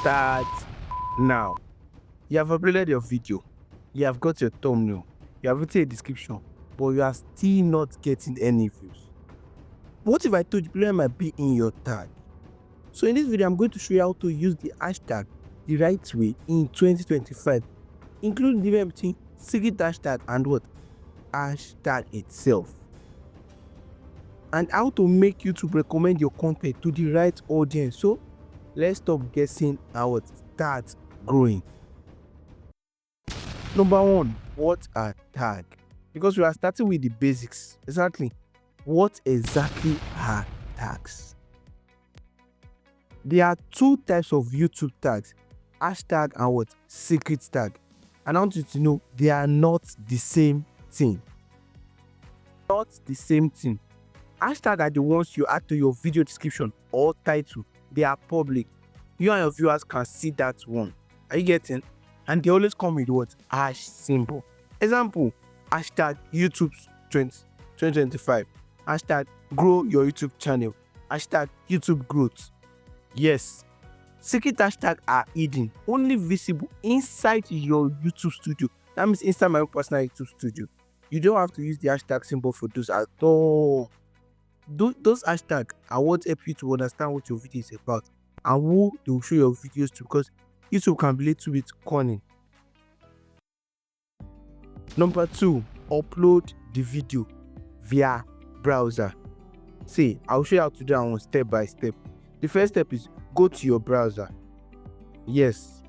start now. You have uploaded your video, you have got your thumbnail, you have written a description, but you are still not getting any views. What if I told you problem might be in your tag? So in this video, I'm going to show you how to use the hashtag the right way in 2025, including the difference between secret hashtag and what? Hashtag itself. And how to make YouTube recommend your content to the right audience. So let's stop guessing and start growing. Number one, what are tags? Because we are starting with the basics. Exactly. What exactly are tags? There are two types of YouTube tags, hashtag and what? Secret tag. And I want you to know they are not the same thing. Not the same thing. Hashtag are the ones you add to your video description or title. They are public. You and your viewers can see that one. Are you getting? And they always come with what? Hash symbol. Example, hashtag YouTube 2025. Hashtag grow your YouTube channel. Hashtag YouTube growth. Yes. Secret hashtags are hidden, only visible inside your YouTube studio. That means inside my own personal YouTube studio. You don't have to use the hashtag symbol for those at all. Those hashtags are what help you to understand what your video is about and who they will show your videos to, because YouTube can be a little bit cunning. Number two, upload the video via browser. See, I'll show you how to do that one step by step. The first step is go to your browser. Yes.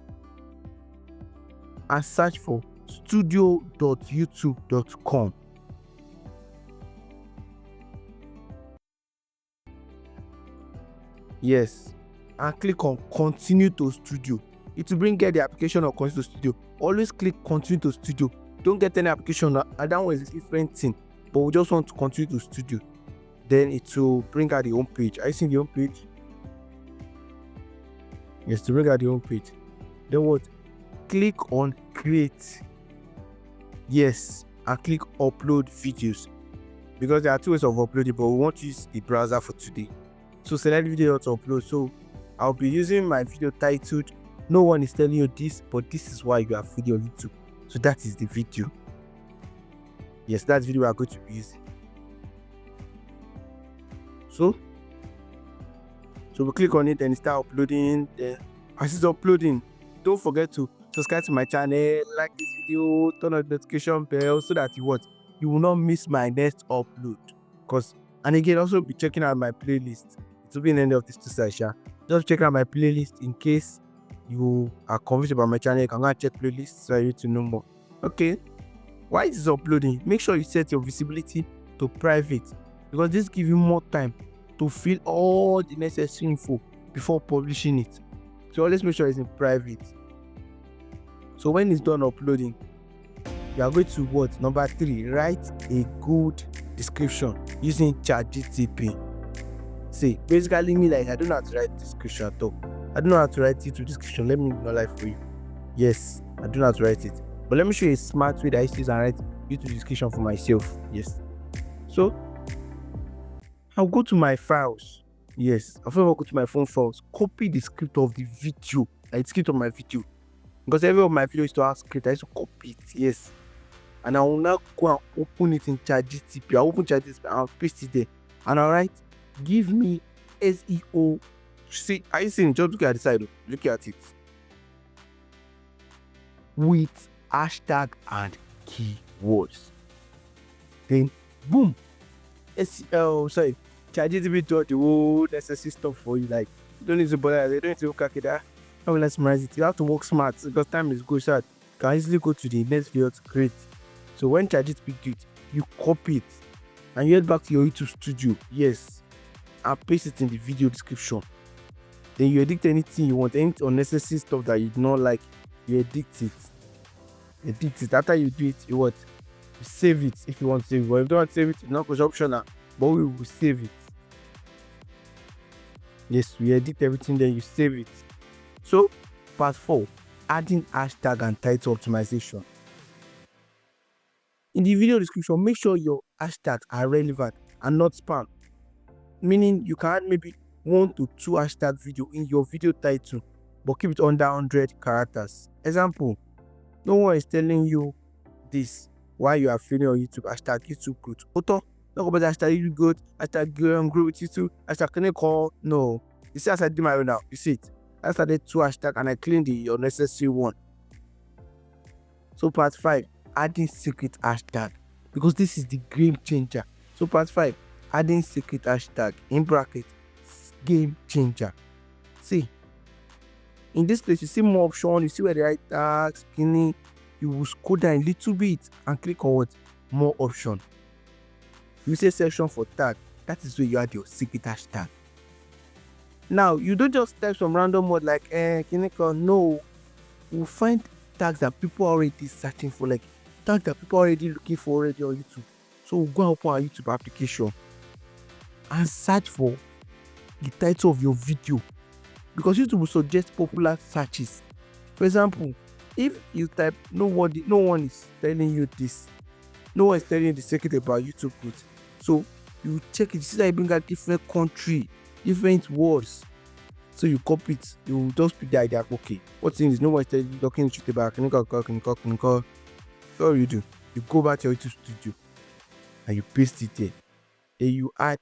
And search for studio.youtube.com. Yes. And click on continue to studio. It will bring get the application of continue to studio. Always click continue to studio. Don't get any application. That one is a different thing. But we just want to continue to studio. Then it will bring out the home page. Are you seeing the home page? Yes, to bring out the home page. Then what? Click on create. Yes, and click upload videos. Because there are two ways of uploading, but we want to use the browser for today. So select video to upload. So I'll be using my video titled "No one is telling you this, but this is why you have video on YouTube." So that is the video. Yes, that's the video we are going to be using. So we click on it and start uploading. Then as it's uploading, don't forget to subscribe to my channel, like this video, turn on the notification bell so that you will not miss my next upload. And again, also be checking out my playlist. It will be in the end of this session. Just check out my playlist in case you are confused about my channel. You can go and check playlists so you need to know more. Okay, while it is uploading, make sure you set your visibility to private, because this gives you more time to fill all the necessary info before publishing it. So always make sure it's in private. So when it's done uploading, you are going to what? Number 3, write a good description using ChatGPT. See, basically me, like, I don't know how to write description at all. I don't know how to write YouTube description. Let me know life for you. Yes, I don't know how to write it. But let me show you a smart way that I use and write YouTube description for myself. Yes. So I'll go to my files. Yes, I'll go to my phone files. Copy the script of the video. Like the script of my video. Because every of my video is to have script. I used to copy it. Yes. And I will now go and open it in ChatGPT. I'll open ChatGPT and I'll paste it there. And I'll write, give me SEO. See, are you seeing? Just look at the side. Look at it. With hashtag and keywords. Then, boom. ChatGPT does the whole necessary stuff for you. Like, you don't need to bother. You don't need to calculate that. How will I summarize it? You have to work smart because time is good. So you can easily go to the next video to create. So when ChatGPT do it, you copy it and you head back to your YouTube studio. Yes, and paste it in the video description. Then you edit anything you want, any unnecessary stuff that you do not like, you edit it. After you do it, you save it if you want to save it. But if you don't want to save it, it's not optional, but we will save it. Yes, we edit everything, then you save it. So part 4, adding hashtag and title optimization. In the video description, make sure your hashtags are relevant and not spam. Meaning you can add maybe 1 to 2 hashtag video in your video title. but keep it under 100 characters. Example, no one is telling you this while you are failing on YouTube. Hashtag YouTube growth. Auto, not about hashtag YouTube growth, hashtag grow with YouTube, hashtag can call. No. You see, as I do my own now, you see it. I started 2 hashtags and I cleaned the unnecessary one. So part 5, adding secret hashtag, because this is the game changer. So part 5, adding secret hashtag in bracket, game changer. See, in this place you see more options, you see where the right tag, skinny, you will scroll down a little bit and click on what? More option. You say section for tag, that is where you add your secret hashtag. Now you don't just type some random word like no, you find tags that people are already searching for, like tags that people are already looking for already on YouTube. So we'll go and open our YouTube application and search for the title of your video, because YouTube will suggest popular searches. For example, if you type no one is telling you this, no one is telling you the secret about YouTube growth. So you check it, you see that you bring out different country, different words. So you copy it, you just pick the idea, okay, what's in this? No one is telling you talking to you about clinical. So you do, you go back to your YouTube studio and you paste it there. Then you add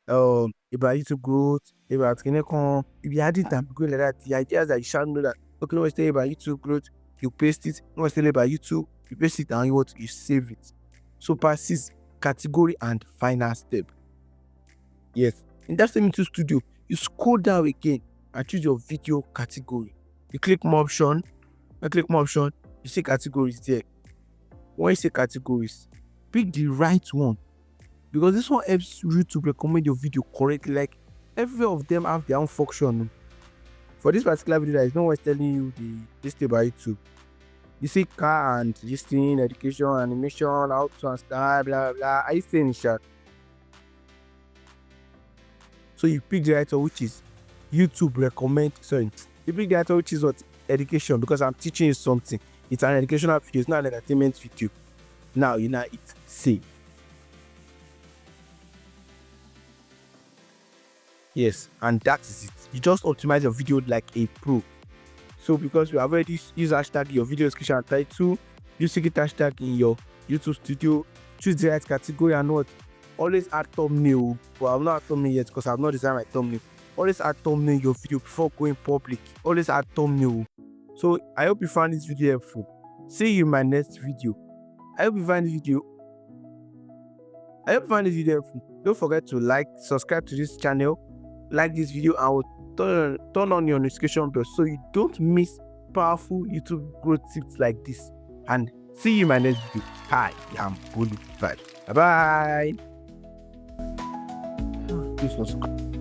about YouTube growth, about clinical. If you add it and go like that, the idea is that you shall know that okay, no one is telling you about YouTube growth, you paste it, no one is telling you about YouTube, you paste it and you save it. So part 6, category and final step. Yes, in that same YouTube studio, you scroll down again and choose your video category. You click more option. You see categories there. When you see categories, pick the right one, because this one helps you to recommend your video correctly. Like every of them have their own function. For this particular video, there is no one telling you this thing about YouTube. You see car and listing, education, animation, how to and style, blah blah. Are you saying short? So you pick the right one, which is YouTube recommend. Sorry, you pick the right one, which is what? Education, because I'm teaching you something. It's an educational video, it's not an entertainment video. Now you know it. Save. Yes, and that is it. You just optimize your video like a pro. So because you have already used hashtag your video description and title, use secret hashtag in your YouTube studio, choose the right category and what? Always add thumbnail. But I'm not add thumbnail yet because I've not designed my thumbnail. Always add thumbnail in your video before going public. Always add thumbnail. So I hope you found this video helpful. See you in my next video. I hope you find this video helpful. Don't forget to like, subscribe to this channel, like this video, and turn on your notification bell so you don't miss powerful YouTube growth tips like this. And see you in my next video. Hi, I'm Bully. Bye bye. Please subscribe.